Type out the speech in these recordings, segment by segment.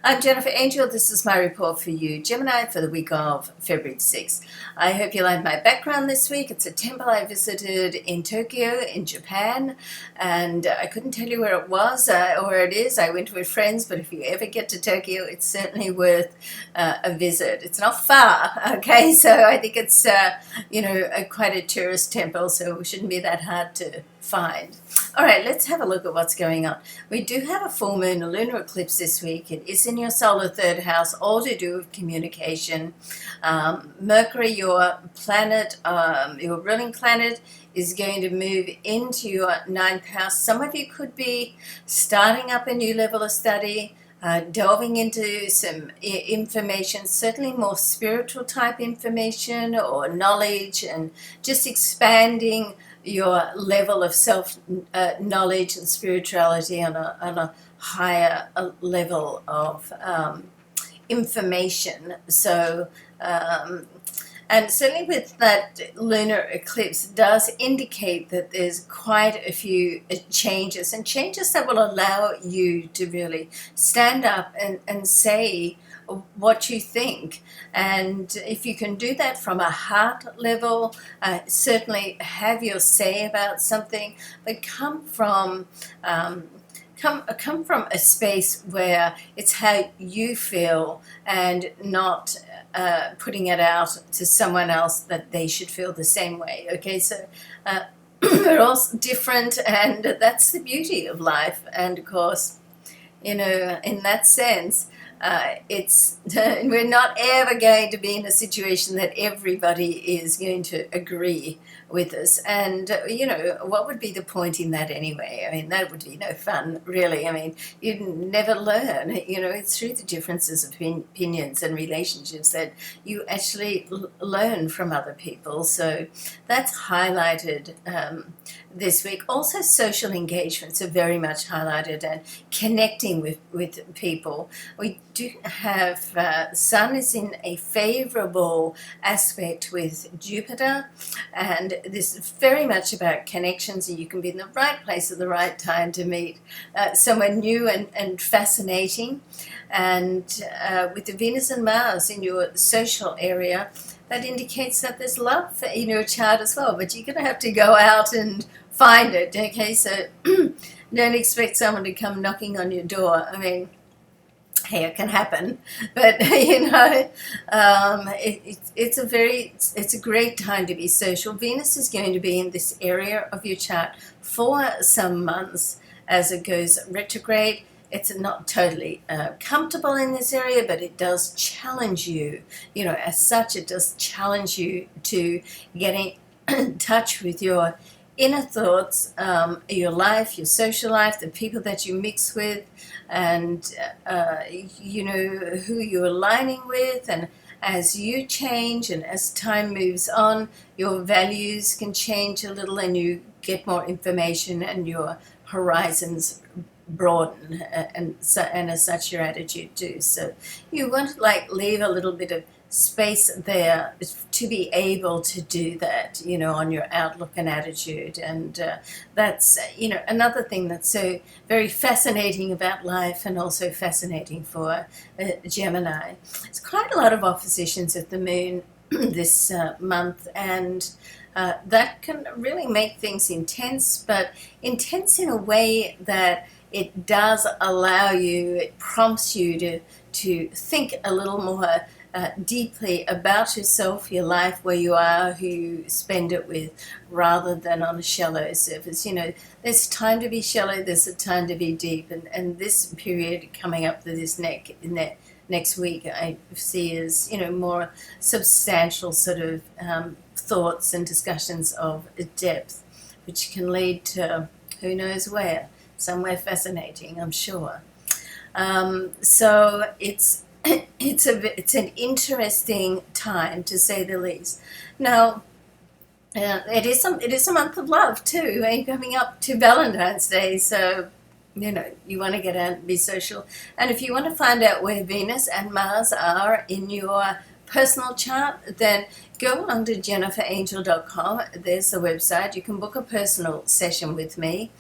I'm Jennifer Angel. This is my report for you, Gemini, for the week of February 6th. I hope you like my background this week. It's a temple I visited in Tokyo, in Japan, and I couldn't tell you where it was or where it is. I went with friends, but if you ever get to Tokyo, it's certainly worth a visit. It's not far, okay? So I think it's, quite a tourist temple, so it shouldn't be that hard to find. All right, let's have a look at what's going on. We do have a full moon, a lunar eclipse this week. It is in your solar third house, all to do with communication. Mercury, your planet, your ruling planet, is going to move into your ninth house. Some of you could be starting up a new level of study, delving into some information, certainly more spiritual type information or knowledge, and just expanding your level of self knowledge and spirituality on a higher level of information. So and certainly with that lunar eclipse does indicate that there's quite a few changes, and changes that will allow you to really stand up and say what you think. And if you can do that from a heart level, certainly have your say about something, but come from a space where it's how you feel and not putting it out to someone else that they should feel the same way. Okay, so we're all different, and that's the beauty of life. And of course, in that sense, we're not ever going to be in a situation that everybody is going to agree with us. And, what would be the point in that anyway? I mean, that would be no fun, really. I mean, you'd never learn. It's through the differences of opinions and relationships that you actually learn from other people. So that's highlighted this week. Also, social engagements are very much highlighted, and connecting with people. We do have Sun is in a favorable aspect with Jupiter, and this is very much about connections, and you can be in the right place at the right time to meet someone new and fascinating. And with the Venus and Mars in your social area, that indicates that there's love in your chart as well, but you're going to have to go out and find it, okay? So don't expect someone to come knocking on your door. I mean, hey, it can happen, but it's a great time to be social. Venus is going to be in this area of your chart for some months as it goes retrograde. It's not totally comfortable in this area, but it does challenge you. As such, it does challenge you to getting in touch with your inner thoughts, your life, your social life, the people that you mix with, and who you're aligning with. And as you change and as time moves on, your values can change a little, and you get more information, and your horizons broaden, and as such your attitude too. So you want to leave a little bit of space there to be able to do that, on your outlook and attitude. And that's, another thing that's so very fascinating about life, and also fascinating for Gemini. There's quite a lot of oppositions at the moon this month, and that can really make things intense, but intense in a way that it does allow you, it prompts you to think a little more deeply about yourself, your life, where you are, who you spend it with, rather than on a shallow surface. There's time to be shallow, there's a time to be deep, and this period coming up to this next week I see as, more substantial sort of thoughts and discussions of depth, which can lead to who knows where. Somewhere fascinating, I'm sure. So it's an interesting time, to say the least. Now, it is a month of love too, coming up to Valentine's Day. So you want to get out and be social. And if you want to find out where Venus and Mars are in your personal chart, then go on to jenniferangel.com. There's the website. You can book a personal session with me.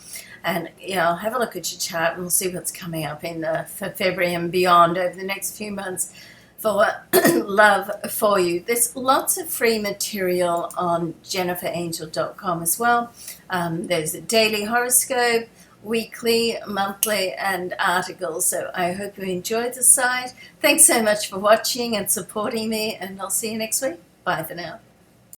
And I'll have a look at your chart and we'll see what's coming up for February and beyond over the next few months for love for you. There's lots of free material on jenniferangel.com as well. There's a daily horoscope, weekly, monthly, and articles. So I hope you enjoyed the site. Thanks so much for watching and supporting me, and I'll see you next week. Bye for now.